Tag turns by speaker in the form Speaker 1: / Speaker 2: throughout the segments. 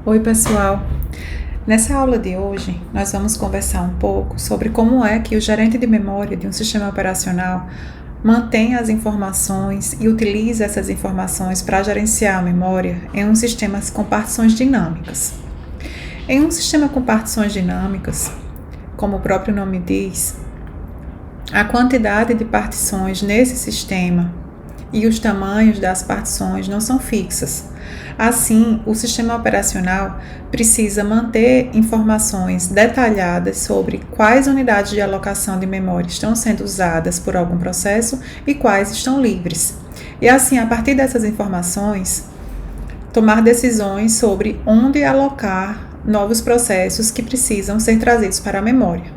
Speaker 1: Oi, pessoal! Nessa aula de hoje, nós vamos conversar um pouco sobre como é que o gerente de memória de um sistema operacional mantém as informações e utiliza essas informações para gerenciar a memória em um sistema com partições dinâmicas. Em um sistema com partições dinâmicas, como o próprio nome diz, a quantidade de partições nesse sistema e os tamanhos das partições não são fixas. Assim, o sistema operacional precisa manter informações detalhadas sobre quais unidades de alocação de memória estão sendo usadas por algum processo e quais estão livres. E assim, a partir dessas informações, tomar decisões sobre onde alocar novos processos que precisam ser trazidos para a memória.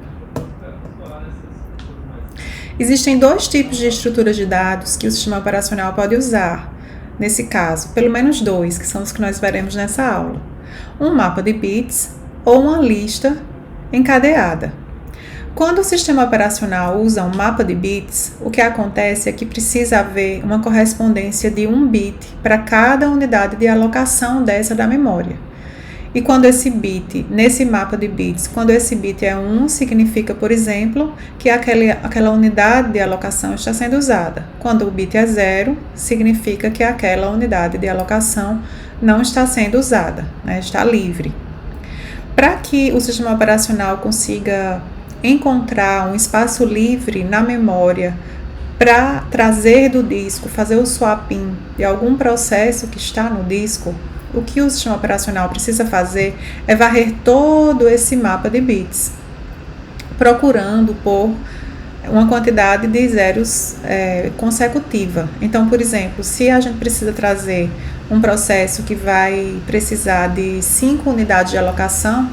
Speaker 1: Existem dois tipos de estruturas de dados que o sistema operacional pode usar. Nesse caso, pelo menos dois, que são os que nós veremos nessa aula. Um mapa de bits ou uma lista encadeada. Quando o sistema operacional usa um mapa de bits, o que acontece é que precisa haver uma correspondência de um bit para cada unidade de alocação dessa da memória. E quando esse bit, nesse mapa de bits, quando esse bit é 1, significa, por exemplo, que aquela unidade de alocação está sendo usada. Quando o bit é 0, significa que aquela unidade de alocação não está sendo usada, está livre. Para que o sistema operacional consiga encontrar um espaço livre na memória para trazer do disco, fazer o swapping de algum processo que está no disco, o que o sistema operacional precisa fazer é varrer todo esse mapa de bits, procurando por uma quantidade de zeros consecutiva. Então, por exemplo, se a gente precisa trazer um processo que vai precisar de 5 unidades de alocação,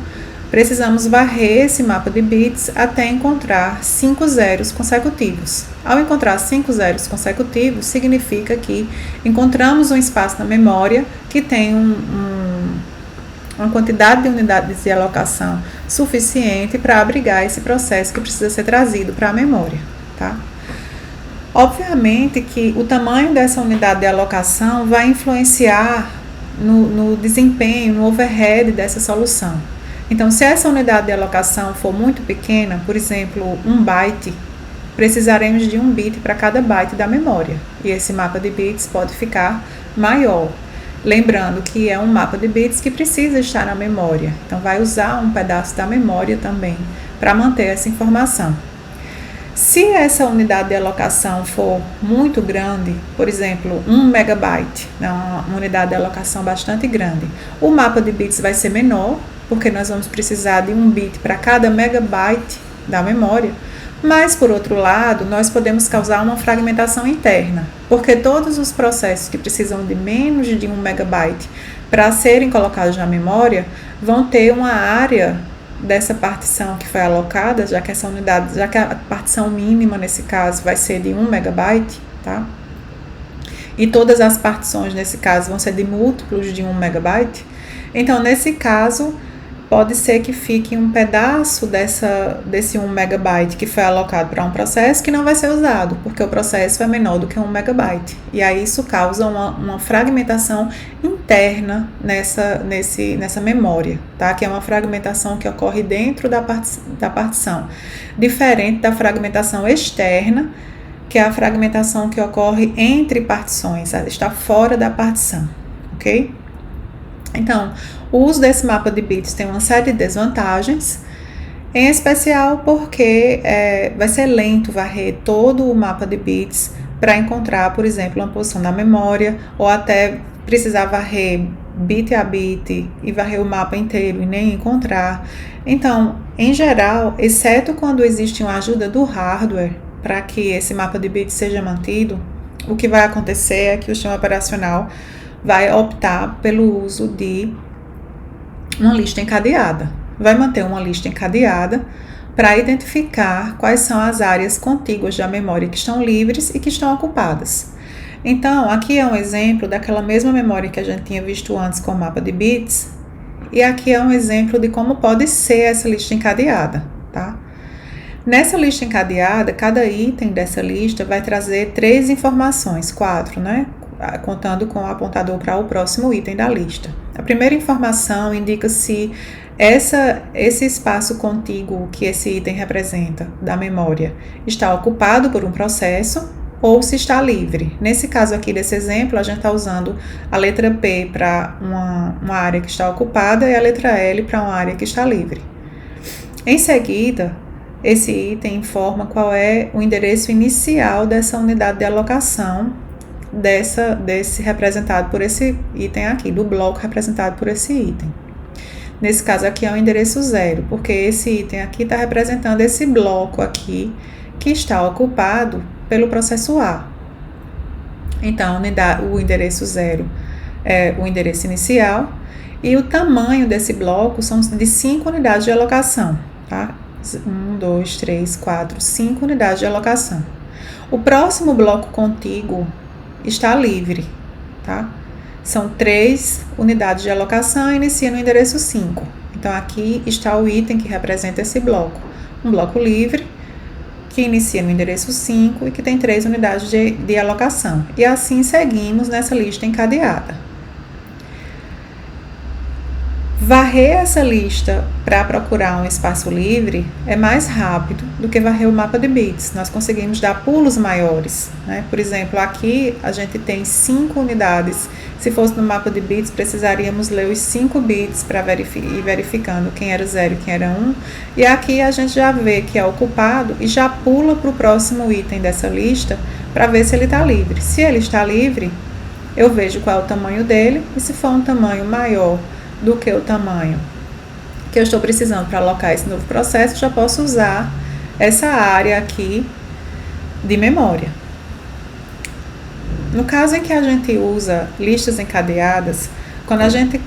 Speaker 1: precisamos varrer esse mapa de bits até encontrar 5 zeros consecutivos. Ao encontrar 5 zeros consecutivos, significa que encontramos um espaço na memória que tem uma quantidade de unidades de alocação suficiente para abrigar esse processo que precisa ser trazido para a memória, tá? Obviamente que o tamanho dessa unidade de alocação vai influenciar no desempenho, no overhead dessa solução. Então, se essa unidade de alocação for muito pequena, por exemplo, 1 byte, precisaremos de 1 bit para cada byte da memória. E esse mapa de bits pode ficar maior. Lembrando que é um mapa de bits que precisa estar na memória. Então, vai usar um pedaço da memória também para manter essa informação. Se essa unidade de alocação for muito grande, por exemplo, 1 megabyte, uma unidade de alocação bastante grande, o mapa de bits vai ser menor, porque nós vamos precisar de 1 bit para cada megabyte da memória, mas, por outro lado, nós podemos causar uma fragmentação interna, porque todos os processos que precisam de menos de 1 megabyte para serem colocados na memória vão ter uma área dessa partição que foi alocada, já que a partição mínima nesse caso vai ser de 1 megabyte, tá? E todas as partições nesse caso vão ser de múltiplos de 1 megabyte. Então, nesse caso, pode ser que fique um pedaço desse 1 megabyte que foi alocado para um processo que não vai ser usado, porque o processo é menor do que 1 megabyte. E aí isso causa uma fragmentação interna nessa memória, tá? Que é uma fragmentação que ocorre dentro da partição, diferente da fragmentação externa, que é a fragmentação que ocorre entre partições, está fora da partição, ok? Então, o uso desse mapa de bits tem uma série de desvantagens, em especial porque vai ser lento varrer todo o mapa de bits para encontrar, por exemplo, uma posição na memória, ou até precisar varrer bit a bit e varrer o mapa inteiro e nem encontrar. Então, em geral, exceto quando existe uma ajuda do hardware para que esse mapa de bits seja mantido, o que vai acontecer é que o sistema operacional vai optar pelo uso de uma lista encadeada. Vai manter uma lista encadeada para identificar quais são as áreas contíguas da memória que estão livres e que estão ocupadas. Então, aqui é um exemplo daquela mesma memória que a gente tinha visto antes com o mapa de bits, e aqui é um exemplo de como pode ser essa lista encadeada, tá? Nessa lista encadeada, cada item dessa lista vai trazer 3 informações, 4, né? Contando com o apontador para o próximo item da lista. A primeira informação indica se esse espaço contíguo que esse item representa da memória está ocupado por um processo ou se está livre. Nesse caso aqui desse exemplo, a gente está usando a letra P para uma área que está ocupada e a letra L para uma área que está livre. Em seguida, esse item informa qual é o endereço inicial dessa unidade de alocação, desse representado por esse item aqui, do bloco representado por esse item. Nesse caso aqui é o endereço 0, porque esse item aqui está representando esse bloco aqui que está ocupado pelo processo A. Então, o endereço 0 é o endereço inicial e o tamanho desse bloco são de 5 unidades de alocação, tá? 1, 2, 3, 4, 5 unidades de alocação. O próximo bloco contíguo está livre, tá? São 3 unidades de alocação e inicia no endereço 5. Então, aqui está o item que representa esse bloco. Um bloco livre, que inicia no endereço 5 e que tem 3 unidades de alocação. E assim seguimos nessa lista encadeada. Varrer essa lista para procurar um espaço livre é mais rápido do que varrer o mapa de bits. Nós conseguimos dar pulos maiores, né? Por exemplo, aqui a gente tem 5 unidades. Se fosse no mapa de bits, precisaríamos ler os 5 bits para ir verificando quem era 0 e quem era 1. E aqui a gente já vê que é ocupado e já pula para o próximo item dessa lista para ver se ele está livre. Se ele está livre, eu vejo qual é o tamanho dele e se for um tamanho maior do que o tamanho que eu estou precisando para alocar esse novo processo, já posso usar essa área aqui de memória. No caso em que a gente usa listas encadeadas, quando a gente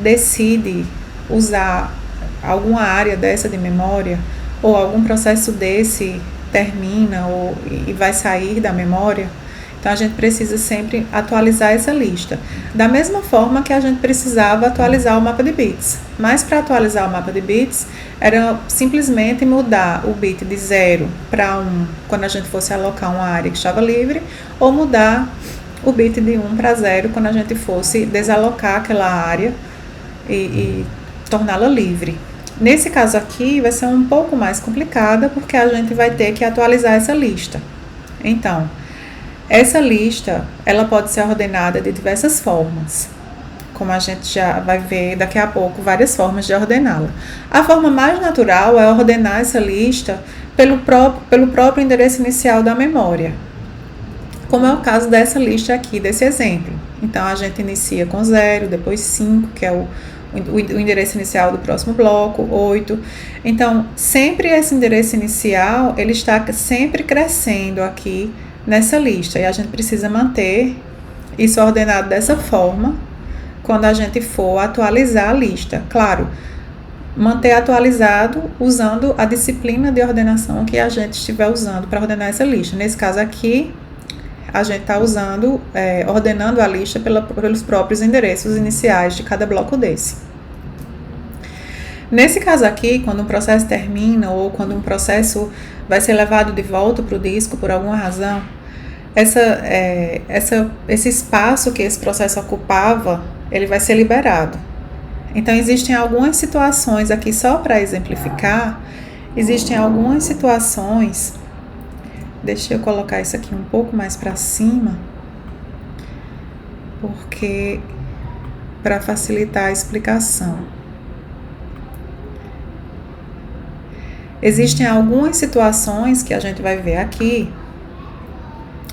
Speaker 1: decide usar alguma área dessa de memória, ou algum processo desse termina e vai sair da memória, então a gente precisa sempre atualizar essa lista. Da mesma forma que a gente precisava atualizar o mapa de bits. Mas para atualizar o mapa de bits, era simplesmente mudar o bit de 0 para 1 quando a gente fosse alocar uma área que estava livre, ou mudar o bit de 1 para 0 quando a gente fosse desalocar aquela área e torná-la livre. Nesse caso aqui vai ser um pouco mais complicada, porque a gente vai ter que atualizar essa lista. Então, essa lista, ela pode ser ordenada de diversas formas, como a gente já vai ver daqui a pouco, várias formas de ordená-la. A forma mais natural é ordenar essa lista pelo próprio endereço inicial da memória, como é o caso dessa lista aqui, desse exemplo. Então, a gente inicia com 0, depois 5, que é o endereço inicial do próximo bloco, 8. Então, sempre esse endereço inicial, ele está sempre crescendo aqui nessa lista, e a gente precisa manter isso ordenado dessa forma quando a gente for atualizar a lista. Claro, manter atualizado usando a disciplina de ordenação que a gente estiver usando para ordenar essa lista. Nesse caso aqui, a gente está ordenando a lista pelos próprios endereços iniciais de cada bloco desse. Nesse caso aqui, quando um processo termina ou quando um processo vai ser levado de volta para o disco por alguma razão, esse espaço que esse processo ocupava, ele vai ser liberado. Então, existem algumas situações aqui, só para exemplificar, existem algumas situações, deixa eu colocar isso aqui um pouco mais para cima, porque para facilitar a explicação. Existem algumas situações que a gente vai ver aqui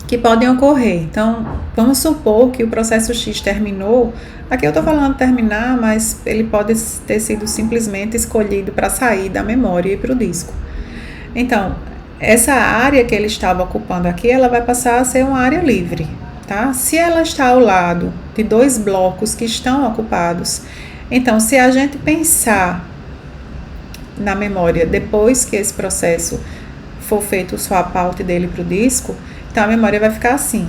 Speaker 1: que podem ocorrer. Então, vamos supor que o processo X terminou. Aqui eu estou falando terminar, mas ele pode ter sido simplesmente escolhido para sair da memória e ir para o disco. Então, essa área que ele estava ocupando aqui, ela vai passar a ser uma área livre, tá? Se ela está ao lado de 2 blocos que estão ocupados, então, se a gente pensar na memória depois que esse processo for feito o swap out dele para o disco, então a memória vai ficar assim.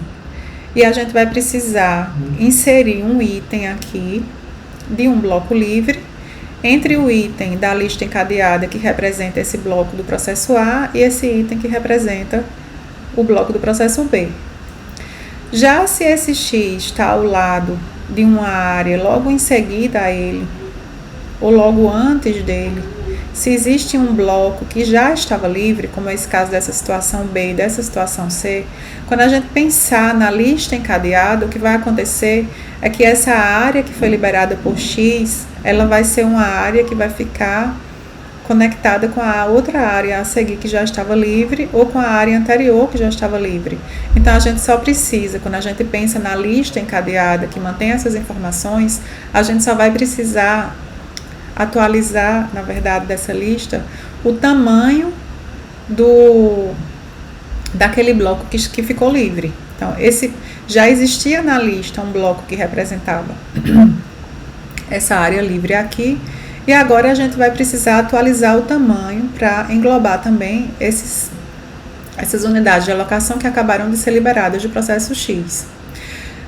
Speaker 1: E a gente vai precisar inserir um item aqui de um bloco livre entre o item da lista encadeada que representa esse bloco do processo A e esse item que representa o bloco do processo B. Já se esse X está ao lado de uma área logo em seguida a ele, ou logo antes dele, se existe um bloco que já estava livre, como é esse caso dessa situação B e dessa situação C, quando a gente pensar na lista encadeada, o que vai acontecer é que essa área que foi liberada por X, ela vai ser uma área que vai ficar conectada com a outra área a seguir que já estava livre, ou com a área anterior que já estava livre. Então a gente só precisa, quando a gente pensa na lista encadeada que mantém essas informações, a gente só vai precisar atualizar, na verdade, dessa lista, o tamanho daquele bloco que ficou livre. Então, já existia na lista um bloco que representava essa área livre aqui, e agora a gente vai precisar atualizar o tamanho para englobar também essas unidades de alocação que acabaram de ser liberadas do processo X.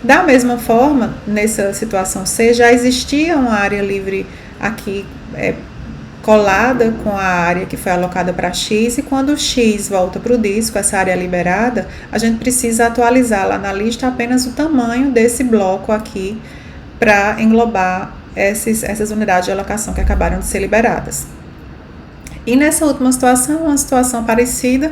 Speaker 1: Da mesma forma, nessa situação C, já existia uma área livre aqui colada com a área que foi alocada para X, e quando o X volta para o disco, essa área liberada, a gente precisa atualizar lá na lista apenas o tamanho desse bloco aqui para englobar essas unidades de alocação que acabaram de ser liberadas. E nessa última situação, uma situação parecida,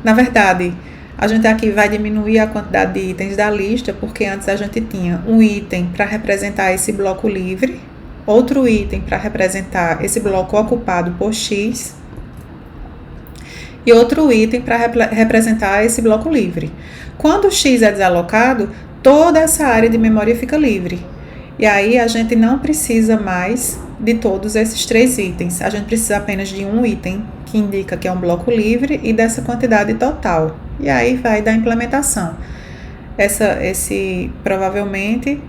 Speaker 1: na verdade, a gente aqui vai diminuir a quantidade de itens da lista, porque antes a gente tinha um item para representar esse bloco livre, outro item para representar esse bloco ocupado por X e outro item para representar esse bloco livre. Quando o X é desalocado, toda essa área de memória fica livre. E aí a gente não precisa mais de todos esses 3 itens. A gente precisa apenas de um item que indica que é um bloco livre e dessa quantidade total. E aí vai da implementação. Provavelmente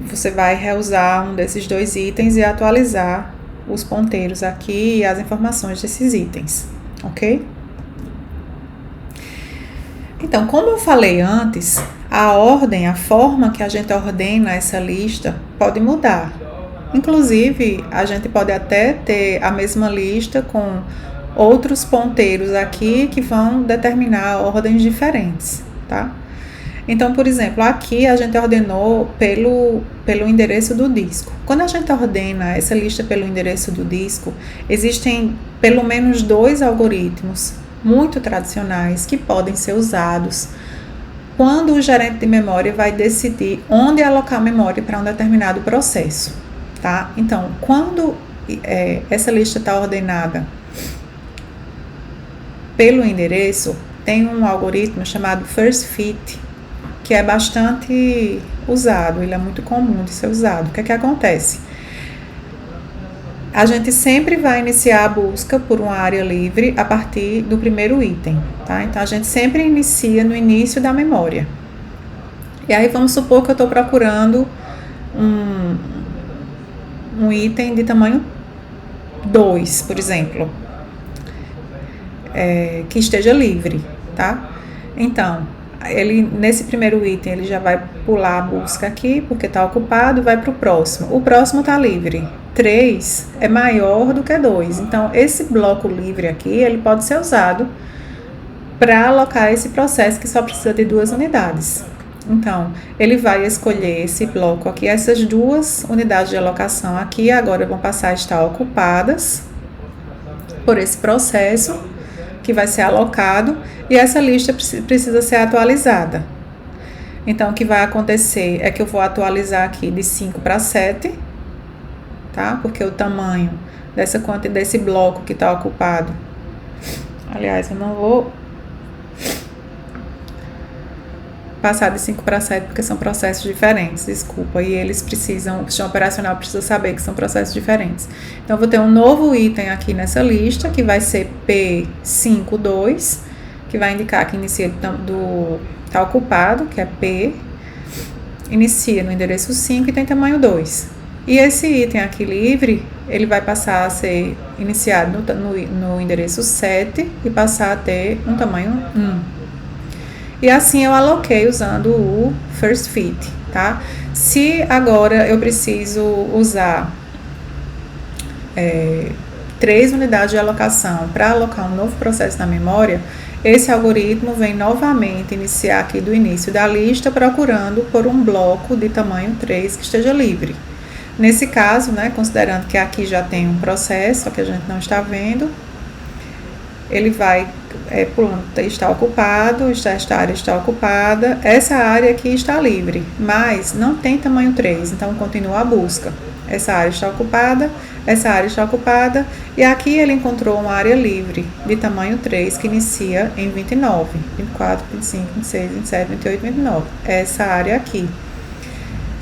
Speaker 1: você vai reusar um desses 2 itens e atualizar os ponteiros aqui e as informações desses itens, ok? Então, como eu falei antes, a forma que a gente ordena essa lista pode mudar. Inclusive, a gente pode até ter a mesma lista com outros ponteiros aqui que vão determinar ordens diferentes, tá? Então, por exemplo, aqui a gente ordenou pelo endereço do disco. Quando a gente ordena essa lista pelo endereço do disco, existem pelo menos 2 algoritmos muito tradicionais que podem ser usados quando o gerente de memória vai decidir onde alocar a memória para um determinado processo, tá? Então, quando essa lista está ordenada pelo endereço, tem um algoritmo chamado First Fit, que é bastante usado, ele é muito comum de ser usado. O que é que acontece? A gente sempre vai iniciar a busca por uma área livre a partir do primeiro item, tá? Então, a gente sempre inicia no início da memória. E aí, vamos supor que eu estou procurando um item de tamanho 2, por exemplo, que esteja livre, tá? Então, nesse primeiro item, ele já vai pular a busca aqui, porque está ocupado, vai para o próximo. O próximo está livre. 3 é maior do que 2. Então, esse bloco livre aqui, ele pode ser usado para alocar esse processo que só precisa de 2 unidades. Então, ele vai escolher esse bloco aqui, essas 2 unidades de alocação aqui, agora vão passar a estar ocupadas por esse processo que vai ser alocado, e essa lista precisa ser atualizada. Então, o que vai acontecer é que eu vou atualizar aqui de 5 para 7, tá? Porque o tamanho desse bloco que está ocupado, aliás, eu não vou passar de 5 para 7 porque são processos diferentes, desculpa, e o sistema operacional precisa saber que são processos diferentes. Então, eu vou ter um novo item aqui nessa lista, que vai ser P52, que vai indicar que está ocupado, que é P, inicia no endereço 5 e tem tamanho 2. E esse item aqui livre, ele vai passar a ser iniciado no endereço 7 e passar a ter um tamanho 1. E assim eu aloquei usando o First Fit, tá? Se agora eu preciso usar 3 unidades de alocação para alocar um novo processo na memória, esse algoritmo vem novamente iniciar aqui do início da lista, procurando por um bloco de tamanho 3 que esteja livre. Nesse caso, né, considerando que aqui já tem um processo que a gente não está vendo, ele vai pulando, está ocupado, esta área está ocupada, essa área aqui está livre, mas não tem tamanho 3, então continua a busca. Essa área está ocupada, essa área está ocupada, e aqui ele encontrou uma área livre de tamanho 3 que inicia em 29, 24, 25, 26, 27, 28, 29, essa área aqui.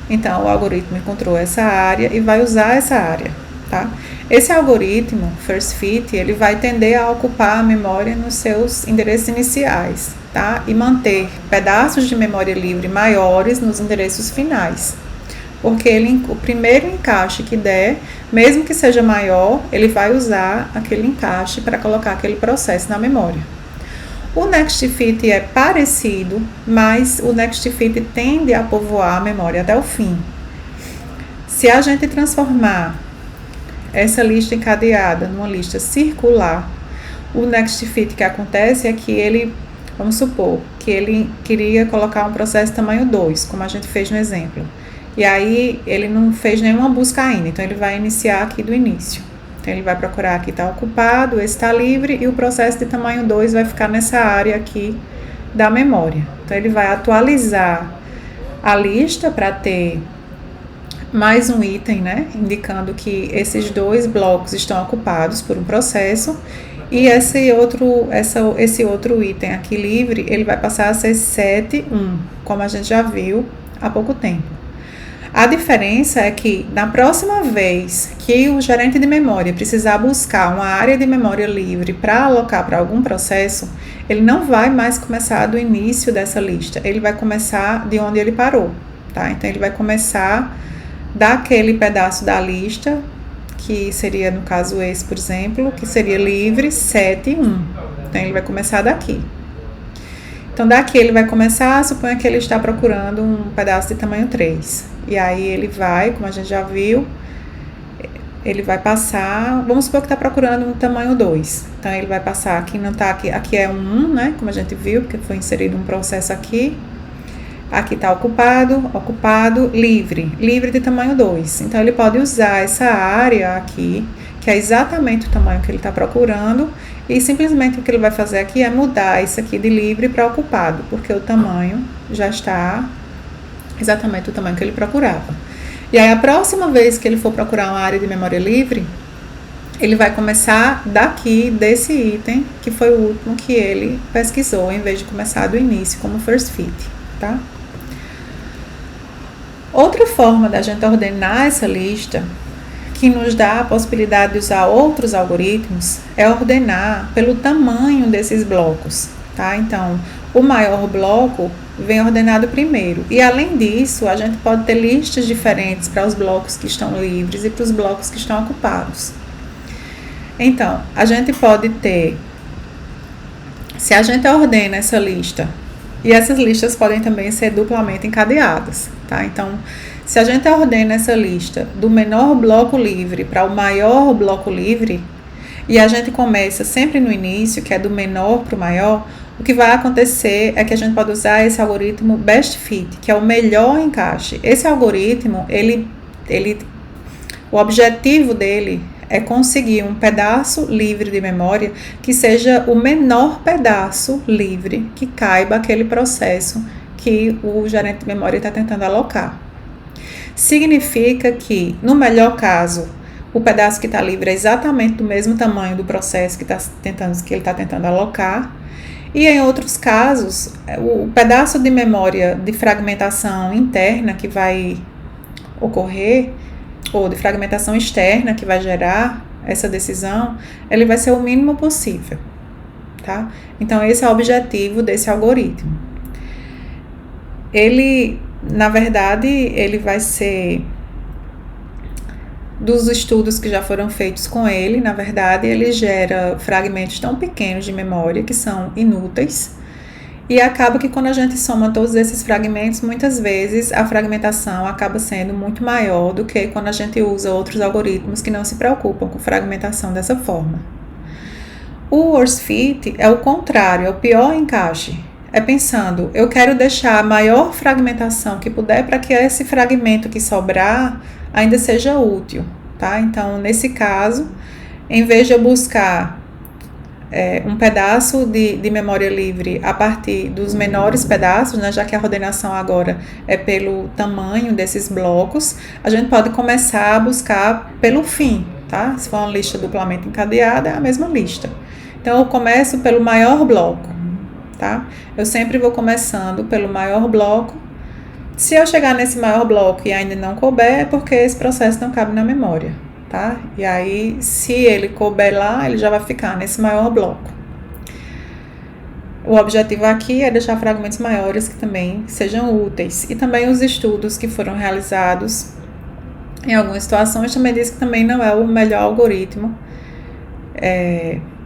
Speaker 1: Então o algoritmo encontrou essa área e vai usar essa área, tá? Esse algoritmo, First Fit, ele vai tender a ocupar a memória nos seus endereços iniciais, tá? E manter pedaços de memória livre maiores nos endereços finais. Porque o primeiro encaixe que der, mesmo que seja maior, ele vai usar aquele encaixe para colocar aquele processo na memória. O Next Fit é parecido, mas o Next Fit tende a povoar a memória até o fim. Se a gente transformar essa lista encadeada numa lista circular, o Next Fit que acontece é que ele, vamos supor, que ele queria colocar um processo tamanho 2, como a gente fez no exemplo. E aí ele não fez nenhuma busca ainda, então ele vai iniciar aqui do início. Então ele vai procurar aqui, está ocupado, esse está livre, e o processo de tamanho 2 vai ficar nessa área aqui da memória. Então ele vai atualizar a lista para ter mais um item, né, indicando que esses 2 blocos estão ocupados por um processo, e esse outro item aqui livre, ele vai passar a ser 7.1, como a gente já viu há pouco tempo. A diferença é que na próxima vez que o gerente de memória precisar buscar uma área de memória livre para alocar para algum processo, ele não vai mais começar do início dessa lista, ele vai começar de onde ele parou, tá? Então ele vai começar daquele pedaço da lista, que seria no caso esse, por exemplo, que seria livre 7.1. Então ele vai começar daqui. Então daqui ele vai começar, suponha que ele está procurando um pedaço de tamanho 3. E aí ele vai, como a gente já viu, ele vai passar, vamos supor que está procurando um tamanho 2. Então ele vai passar, aqui não está, aqui é um 1, né? Como a gente viu, porque foi inserido um processo aqui. Aqui está ocupado, livre de tamanho 2. Então ele pode usar essa área aqui, que é exatamente o tamanho que ele está procurando, e simplesmente o que ele vai fazer aqui é mudar isso aqui de livre para ocupado, porque o tamanho já está exatamente o tamanho que ele procurava. E aí a próxima vez que ele for procurar uma área de memória livre, ele vai começar daqui, desse item, que foi o último que ele pesquisou, em vez de começar do início como First Fit, tá? Outra forma da gente ordenar essa lista, que nos dá a possibilidade de usar outros algoritmos, é ordenar pelo tamanho desses blocos, tá? Então, o maior bloco vem ordenado primeiro. E além disso, a gente pode ter listas diferentes para os blocos que estão livres e para os blocos que estão ocupados. Então, a gente pode ter, se a gente ordena essa lista, e essas listas podem também ser duplamente encadeadas, tá? Então, se a gente ordena essa lista do menor bloco livre para o maior bloco livre, e a gente começa sempre no início, que é do menor para o maior, o que vai acontecer é que a gente pode usar esse algoritmo Best Fit, que é o melhor encaixe. Esse algoritmo, o objetivo dele é conseguir um pedaço livre de memória que seja o menor pedaço livre que caiba aquele processo que o gerente de memória está tentando alocar. Significa que, no melhor caso, o pedaço que está livre é exatamente do mesmo tamanho do processo que ele está tentando alocar. E em outros casos, o pedaço de memória de fragmentação interna que vai ocorrer, ou de fragmentação externa que vai gerar essa decisão, ele vai ser o mínimo possível, tá? Então, esse é o objetivo desse algoritmo. Ele, na verdade, ele vai ser, dos estudos que já foram feitos com ele, na verdade, ele gera fragmentos tão pequenos de memória que são inúteis, e acaba que quando a gente soma todos esses fragmentos, muitas vezes a fragmentação acaba sendo muito maior do que quando a gente usa outros algoritmos que não se preocupam com fragmentação dessa forma. O worst fit é o contrário, é o pior encaixe. É pensando, eu quero deixar a maior fragmentação que puder para que esse fragmento que sobrar ainda seja útil, tá? Então, nesse caso, em vez de eu buscar um pedaço de memória livre a partir dos menores pedaços, né, já que a ordenação agora é pelo tamanho desses blocos, a gente pode começar a buscar pelo fim, tá? Se for uma lista duplamente encadeada, é a mesma lista. Então, eu começo pelo maior bloco, tá? Eu sempre vou começando pelo maior bloco. Se eu chegar nesse maior bloco e ainda não couber, é porque esse processo não cabe na memória, tá? E aí, se ele couber lá, ele já vai ficar nesse maior bloco. O objetivo aqui é deixar fragmentos maiores que também sejam úteis. E também os estudos que foram realizados em algumas situações também diz que também não é o melhor algoritmo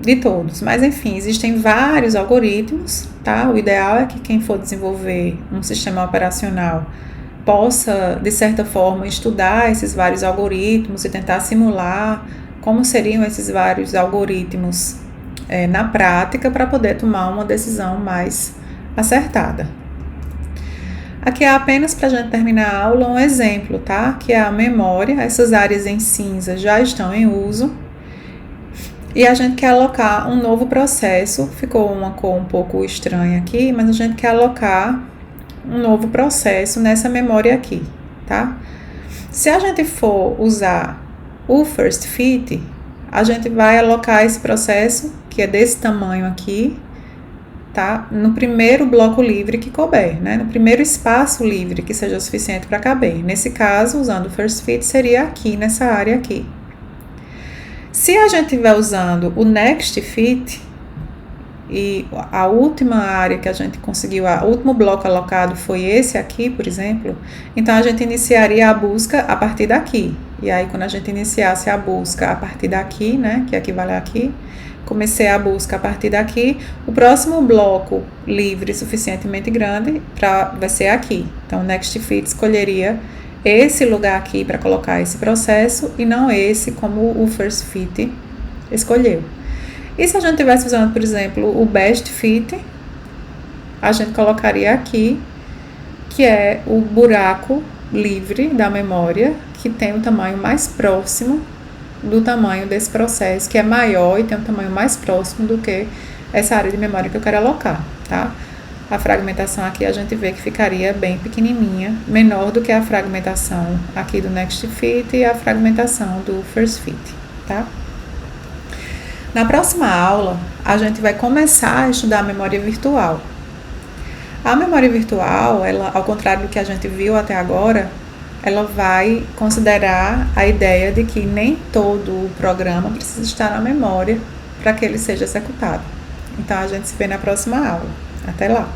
Speaker 1: de todos. Mas enfim, existem vários algoritmos, tá? O ideal é que quem for desenvolver um sistema operacional possa, de certa forma, estudar esses vários algoritmos e tentar simular como seriam esses vários algoritmos na prática para poder tomar uma decisão mais acertada. Aqui é apenas para a gente terminar a aula um exemplo, tá? Que é a memória. Essas áreas em cinza já estão em uso. E a gente quer alocar um novo processo. Ficou uma cor um pouco estranha aqui, mas a gente quer alocar um novo processo nessa memória aqui, tá? Se a gente for usar o first fit, a gente vai alocar esse processo, que é desse tamanho aqui, tá? No primeiro bloco livre que couber, né? No primeiro espaço livre que seja suficiente para caber. Nesse caso, usando o first fit, seria aqui, nessa área aqui. Se a gente estiver usando o next fit, e a última área que a gente conseguiu, o último bloco alocado foi esse aqui, por exemplo, então a gente iniciaria a busca a partir daqui. E aí, quando a gente iniciasse a busca a partir daqui, né, que equivale aqui, comecei a busca a partir daqui, o próximo bloco livre suficientemente grande vai ser aqui. Então, o next fit escolheria esse lugar aqui para colocar esse processo e não esse como o first fit escolheu. E se a gente estivesse usando, por exemplo, o best fit, a gente colocaria aqui, que é o buraco livre da memória, que tem o tamanho mais próximo do tamanho desse processo, que é maior e tem um tamanho mais próximo do que essa área de memória que eu quero alocar, tá? A fragmentação aqui a gente vê que ficaria bem pequenininha, menor do que a fragmentação aqui do next fit e a fragmentação do first fit, tá? Na próxima aula, a gente vai começar a estudar a memória virtual. A memória virtual, ela, ao contrário do que a gente viu até agora, ela vai considerar a ideia de que nem todo o programa precisa estar na memória para que ele seja executado. Então, a gente se vê na próxima aula. Até lá!